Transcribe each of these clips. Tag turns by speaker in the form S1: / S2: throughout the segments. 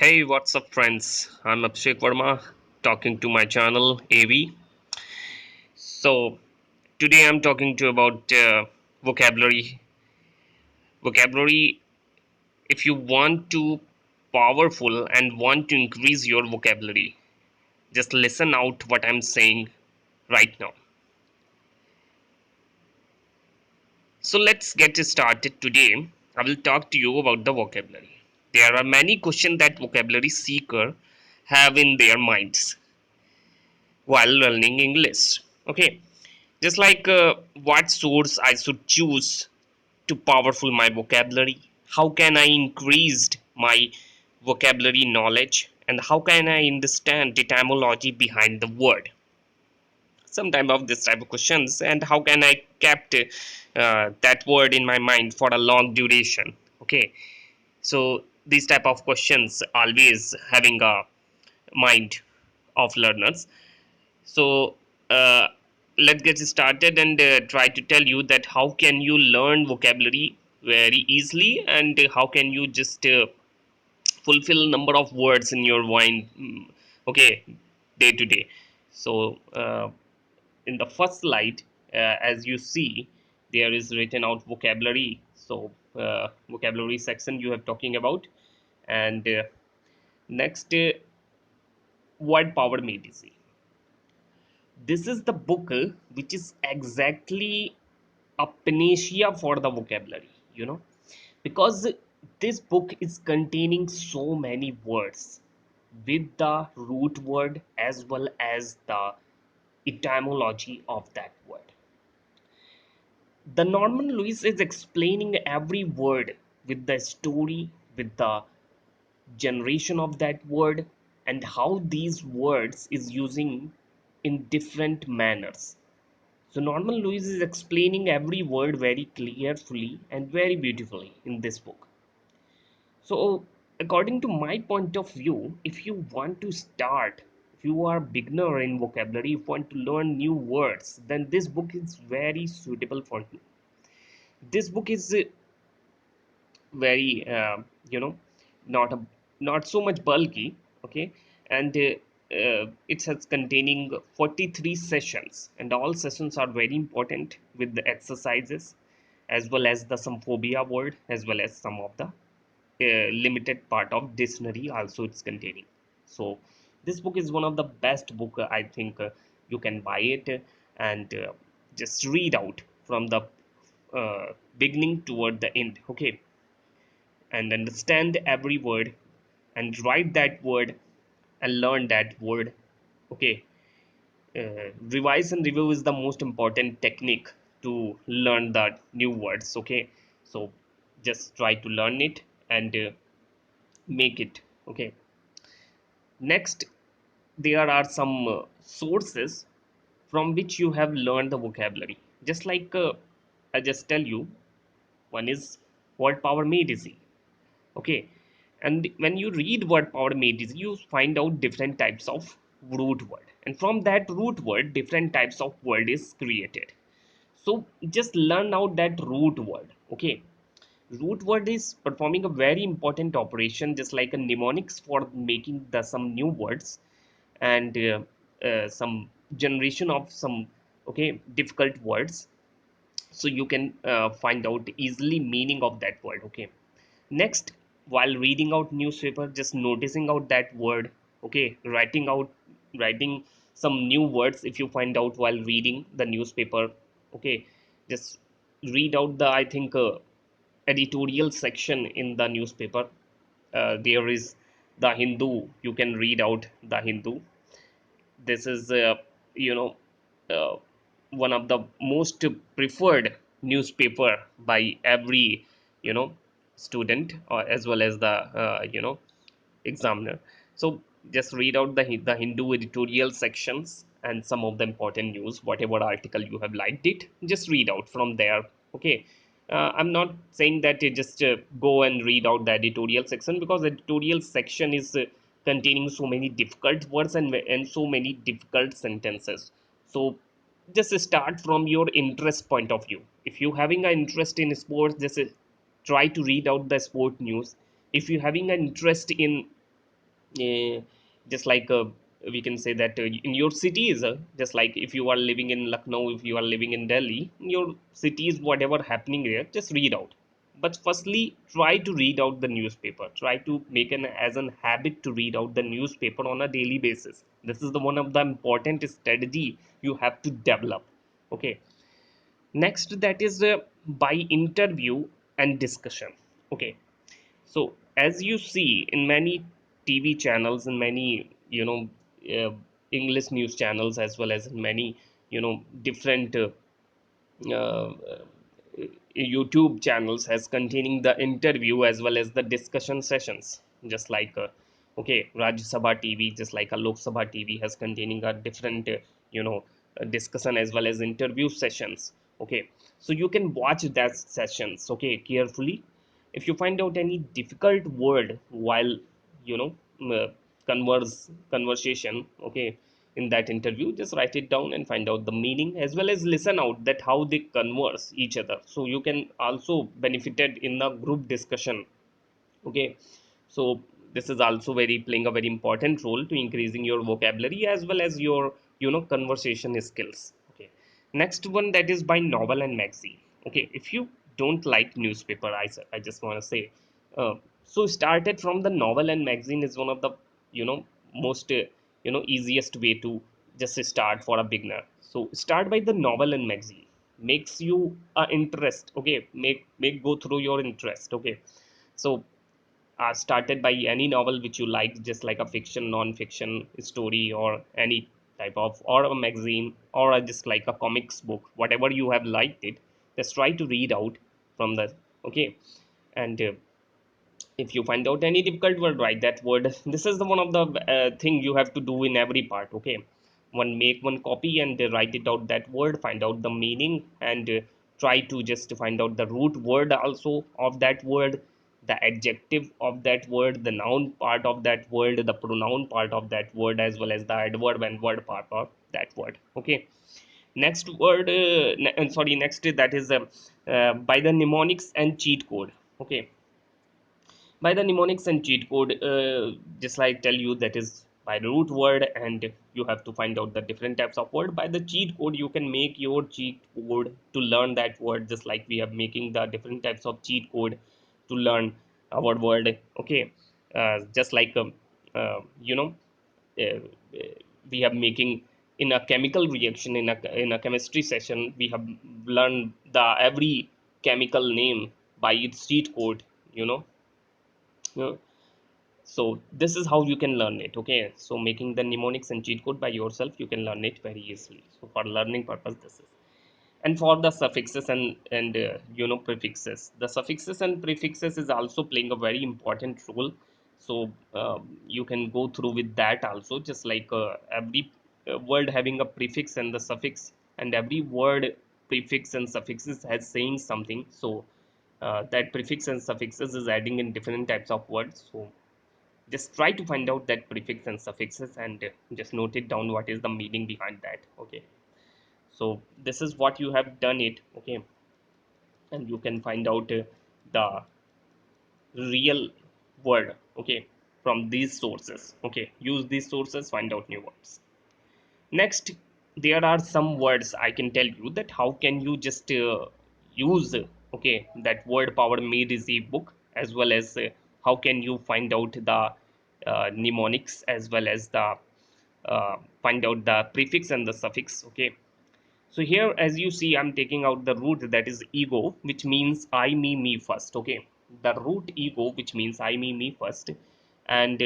S1: Hey, what's up, friends? I'm Abhishek Verma talking to my channel AV. So, today I'm talking to you about vocabulary. Vocabulary, if you want to powerful and want to increase your vocabulary, just listen out what I'm saying right now. So, let's get started today. I will talk to you about the vocabulary. There are many questions that vocabulary seeker have in their minds while learning English. Okay, just like what source I should choose to powerful my vocabulary, how can I increase my vocabulary knowledge, and how can I understand the etymology behind the word. Some type of this type of questions, and how can I kept that word in my mind for a long duration. Okay, so these type of questions always having a mind of learners. So let's get started and try to tell you that how can you learn vocabulary very easily, and how can you just fulfill number of words in your mind. Okay, day to day. So in the first slide, as you see, there is written out vocabulary. So vocabulary section you have talking about, and next word power medicine. This is the book which is exactly a panacea for the vocabulary, because this book is containing so many words with the root word as well as the etymology of that word. The Norman Lewis is explaining every word with the story, with the generation of that word, and how these words is using in different manners. So Norman Lewis is explaining every word very clearly and very beautifully in this book. So according to my point of view, if you want to start, if you are a beginner in vocabulary, if you want to learn new words, then this book is very suitable for you. This book is very not a not so much bulky. Okay, and it has containing 43 sessions, and all sessions are very important with the exercises as well as the some phobia word, as well as some of the limited part of dictionary also it's containing. So this book is one of the best book, I think you can buy it, and just read out from the beginning toward the end. Okay, and understand every word and write that word and learn that word. Okay, revise and review is the most important technique to learn the new words. Okay, so just try to learn it and make it. Okay, next, there are some sources from which you have learned the vocabulary. Just like I just tell you, one is word power made easy. Okay, and when you read word power made easy, you find out different types of root word, and from that root word different types of word is created. So just learn out that root word. Okay, root word is performing a very important operation, just like a mnemonics for making the some new words, and some generation of some, okay, difficult words, so you can find out easily meaning of that word. Okay, next, while reading out newspaper, just noticing out that word. Okay, writing some new words if you find out while reading the newspaper. Okay, just read out the, I think editorial section in the newspaper. There is the Hindu, you can read out the Hindu. This is uh, one of the most preferred newspaper by every you know student, or as well as the examiner. So just read out the Hindu editorial sections and some of the important news, whatever article you have liked it, just read out from there. Okay, I'm not saying that you just go and read out the editorial section, because editorial section is containing so many difficult words and so many difficult sentences. So just start from your interest point of view. If you having an interest in sports, just try to read out the sport news. If you having an interest in uh, just like we can say that in your cities, just like if you are living in Lucknow, if you are living in Delhi, in your cities, whatever happening there, just read out. But firstly, try to read out the newspaper. Try to make an as an habit to read out the newspaper on a daily basis. This is the one of the important strategy you have to develop. Okay. Next, that is by interview and discussion. Okay. So as you see in many TV channels and many, uh, English news channels, as well as in many, different uh, YouTube channels has containing the interview as well as the discussion sessions. Just like Rajya Sabha TV, just like a Lok Sabha TV has containing a different discussion as well as interview sessions. Okay, so you can watch that sessions, okay, carefully. If you find out any difficult word while you know conversation, okay, in that interview, just write it down and find out the meaning, as well as listen out that how they converse each other, so you can also benefited in the group discussion. Okay. So this is also very playing a very important role to increasing your vocabulary as well as your conversation skills. Okay. Next one, that is by novel and magazine. Okay, if you don't like newspaper, I just want to say, uh, so started from the novel and magazine is one of the most easiest way to just start for a beginner. So start by the novel and magazine, makes you interest. Okay, make go through your interest. Okay. So started by any novel which you like, just like a fiction, non-fiction story, or any type of, or a magazine, or just like a comics book, whatever you have liked it, just try to read out from the. Okay. And if you find out any difficult word, write that word. This is the one of the thing you have to do in every part. Okay. One, make one copy and write it out that word, find out the meaning, and try to just find out the root word also of that word, the adjective of that word, the noun part of that word, the pronoun part of that word, as well as the adverb and word part of that word. Okay. Next word, sorry, next, that is by the mnemonics and cheat code. Okay. By the mnemonics and cheat code, just like tell you, that is by the root word, and you have to find out the different types of word. By the cheat code, you can make your cheat code to learn that word, just like we are making the different types of cheat code to learn our word. Okay. Just like you know uh, we have making in a chemical reaction, in a chemistry session, we have learned the every chemical name by its cheat code. you know uh, so this is how you can learn it. Okay. So making the mnemonics and cheat code by yourself, you can learn it very easily. So for learning purpose, this is. And for the suffixes and prefixes, the suffixes and prefixes is also playing a very important role. So you can go through with that also, just like every word having a prefix and the suffix, and every word prefix and suffixes has saying something. So that prefix and suffixes is adding in different types of words. So just try to find out that prefix and suffixes, and just note it down what is the meaning behind that. Okay. So this is what you have done it. Okay. And you can find out the real word. Okay, from these sources. Okay, use these sources, find out new words. Next, there are some words I can tell you that how can you just use okay, that word power may receive book, as well as how can you find out the mnemonics, as well as the find out the prefix and the suffix. Okay. So here, as you see, I'm taking out the root, that is ego, which means I, me first. Okay. The root ego, which means I, me first. And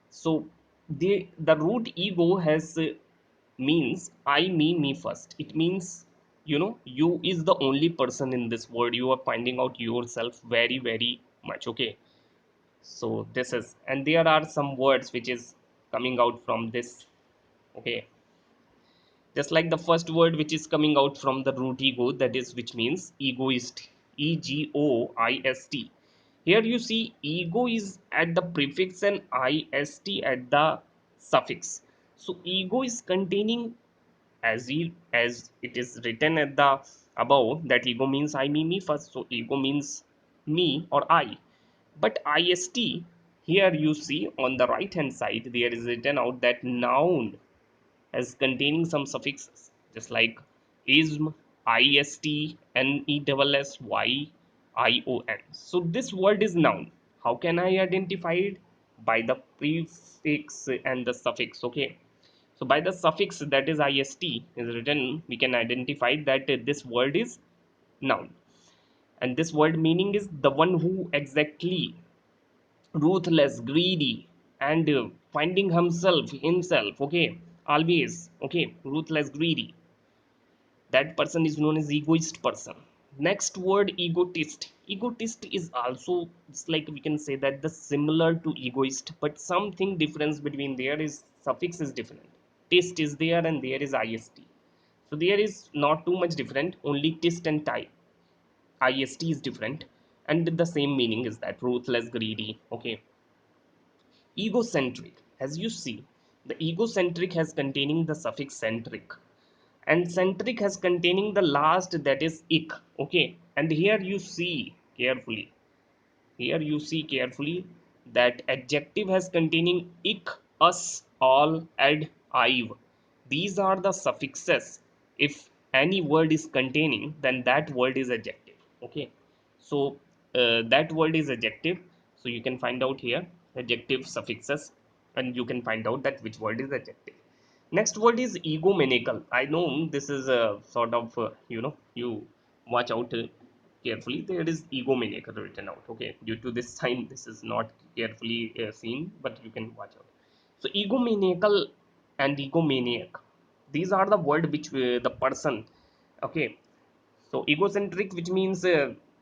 S1: so the root ego has means I, me first. It means, you is the only person in this world. You are finding out yourself very, very much. Okay. So this is, and there are some words which is coming out from this. Okay. Just like the first word which is coming out from the root ego, that is, which means egoist. Egoist. Here you see ego is at the prefix and ist at the suffix. So ego is containing, as it is written at the above, that ego means I, me first. So ego means me or I. But ist Here you see on the right hand side there is written out that noun as containing some suffixes just like ism, ist, nessyIon. So this word is noun. How can I identify it? By the prefix and the suffix. Okay, so by the suffix that is ist is written, we can identify that this word is noun, and this word meaning is the one who exactly ruthless, greedy, and finding himself, okay, always, okay, ruthless, greedy. That person is known as egoist person. Next word, egotist. Egotist is also, it's like we can say that the similar to egoist, but something difference between there is suffix is different. Tist is there and there is ist. So there is not too much different, only tist and tie. Ist is different, and the same meaning is that ruthless, greedy, okay. Egocentric, as you see, the egocentric has containing the suffix centric, and centric has containing the last that is ic, okay. And here you see carefully that adjective has containing ik, us, all, ed, ive. These are the suffixes. If any word is containing, then that word is adjective. Okay, so that word is adjective. So you can find out here adjective suffixes, and you can find out that which word is adjective. Next word is egomaniacal. I know this is a sort of you watch out carefully. There is egomaniacal written out. Okay, due to this sign, this is not carefully seen, but you can watch out. So egomaniacal and egomaniac. These are the word which the person. Okay, so egocentric, which means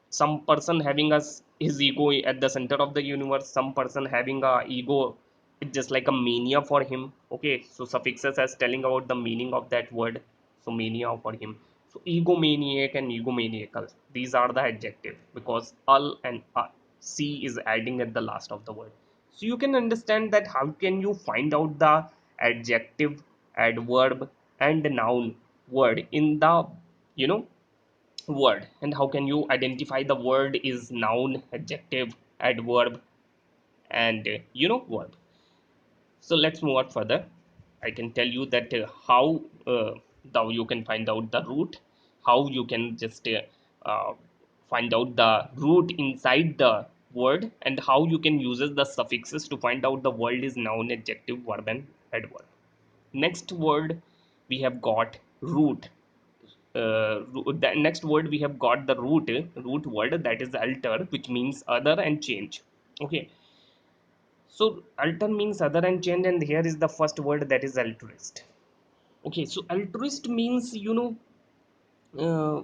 S1: some person having us his ego at the center of the universe. Some person having a ego, it's just like a mania for him. Okay, so suffixes as telling about the meaning of that word. So mania for him. So egomaniac and egomaniacal. These are the adjective because al and c is adding at the last of the word. So you can understand that how can you find out the adjective, adverb, and noun word in the you know word, and how can you identify the word is noun, adjective, adverb, and verb. So let's move on further. I can tell you that how you can find out the root, how you can just find out the root inside the word, and how you can use the suffixes to find out the word is noun, adjective, verb, and adverb. Next word we have got root. The next word we have got the root word that is alter, which means other and change. Okay, so alter means other and change, and here is the first word that is altruist. Okay, so altruist means uh,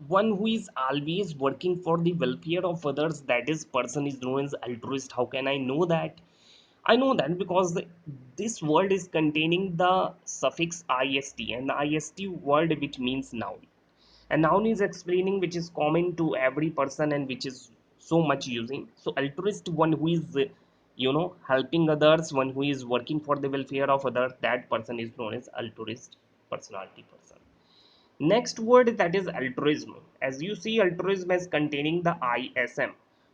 S1: one who is always working for the welfare of others. That is person is known as altruist. How can I know that? I know that because this word is containing the suffix ist, and the ist word which means noun. A noun is explaining which is common to every person and which is so much using. So altruist, one who is helping others, one who is working for the welfare of others, that person is known as altruist personality person. Next word that is altruism. As you see, altruism is containing the ISM.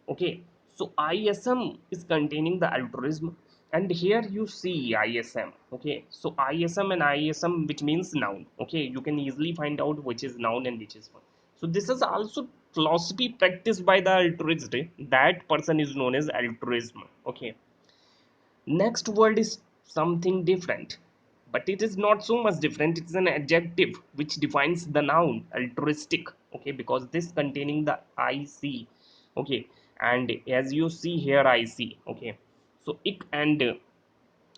S1: Okay, so ISM is containing the altruism, and here you see ISM. Okay, so ISM and ISM, which means noun. Okay, you can easily find out which is noun and which is one. So this is also philosophy practiced by the altruist. That person is known as altruism. Okay, next word is something different, but it is not so much different. It's an adjective which defines the noun altruistic. Okay, because this containing the IC. Okay, and as you see here IC. Okay, so ik and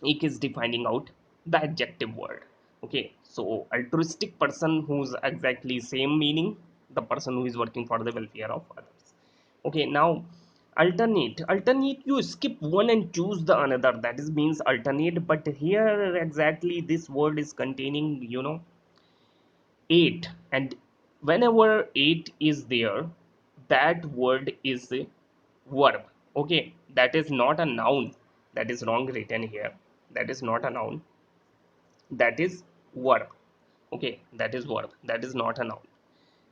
S1: ik is defining out the adjective word. Okay, so altruistic person who's exactly same meaning, the person who is working for the welfare of others. Okay, now alternate, you skip one and choose the another, that is means alternate. But here exactly this word is containing eight, and whenever eight is there, that word is a verb. Okay, that is not a noun. That is wrong written here. That is not a noun, that is verb. Okay, that is verb, that is not a noun.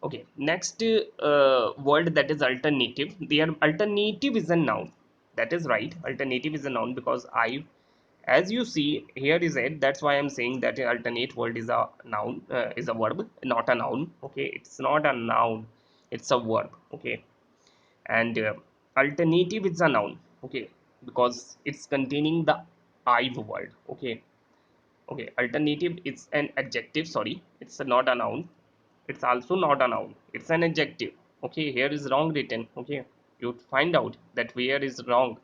S1: Okay, next word that is alternative. Their alternative is a noun. That is right. Alternative is a noun because I, as you see here is it. That's why I'm saying that alternate word is a noun, is a verb, not a noun. Okay, it's not a noun, it's a verb. Okay, and alternative is a noun. Okay, because it's containing the I word. Okay, okay. Alternative is an adjective. Sorry, it's not a noun. It's also not a noun, it's an adjective. Okay, here is wrong written. Okay, you find out that where is wrong.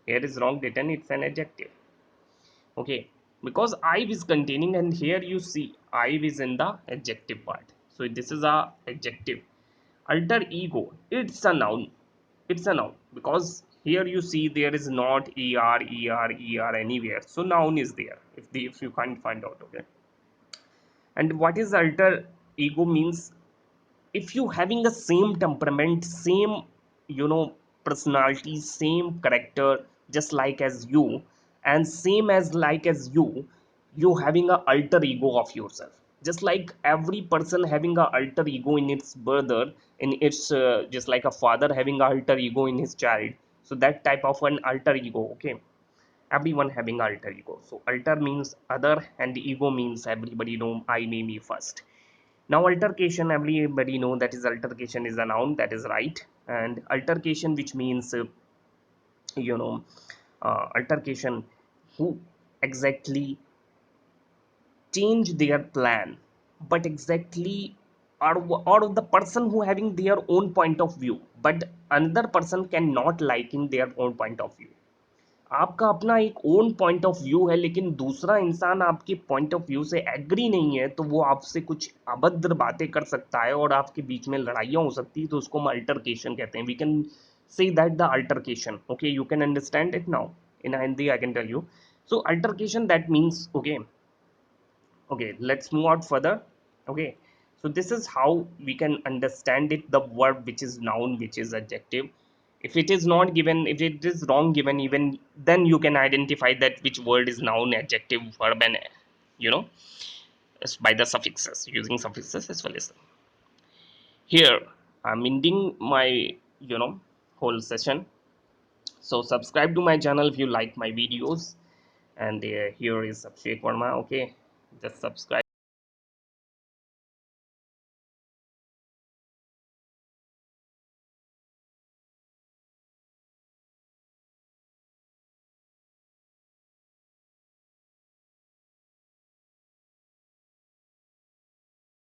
S1: Here is wrong written, it's an adjective. Okay, because I is containing, and here you see I is in the adjective part, so this is a adjective. Alter ego, it's a noun. It's a noun because here you see there is not er anywhere, so noun is there if you can't find out. Okay, and what is alter ego means, if you having the same temperament, same, you know, personality, same character, just like as you, and same as like as you having a alter ego of yourself, just like every person having a alter ego in its brother, in its just like a father having a alter ego in his child. So that type of an alter ego. Okay, everyone having alter ego. So alter means other, and ego means everybody know I, me first. Now altercation, everybody know that is altercation is a noun, that is right. And altercation, which means you know, altercation, who exactly change their plan, but exactly, or the person who having their own point of view, but another person cannot like in their own point of view. आपका अपना एक own point of view है, लेकिन दूसरा इंसान आपके point of view से agree नहीं है, तो वो आपसे कुछ अभद्र बातें कर सकता है और आपके बीच में लड़ाइयाँ हो सकती है, तो उसको हम अल्टरकेशन कहते हैं. We can say that the altercation. Okay, you can understand it now in Hindi. I can tell you. So altercation, that means, okay, okay, let's move out further. Okay, so this is how we can understand it, the verb which is noun, which is adjective. If it is not given, if it is wrong given, even then you can identify that which word is noun, adjective, verb, and you know, by the suffixes, using suffixes as well. As here I'm ending my, you know, whole session. So subscribe to my channel if you like my videos. And here is Abhishek Verma. Okay, just subscribe.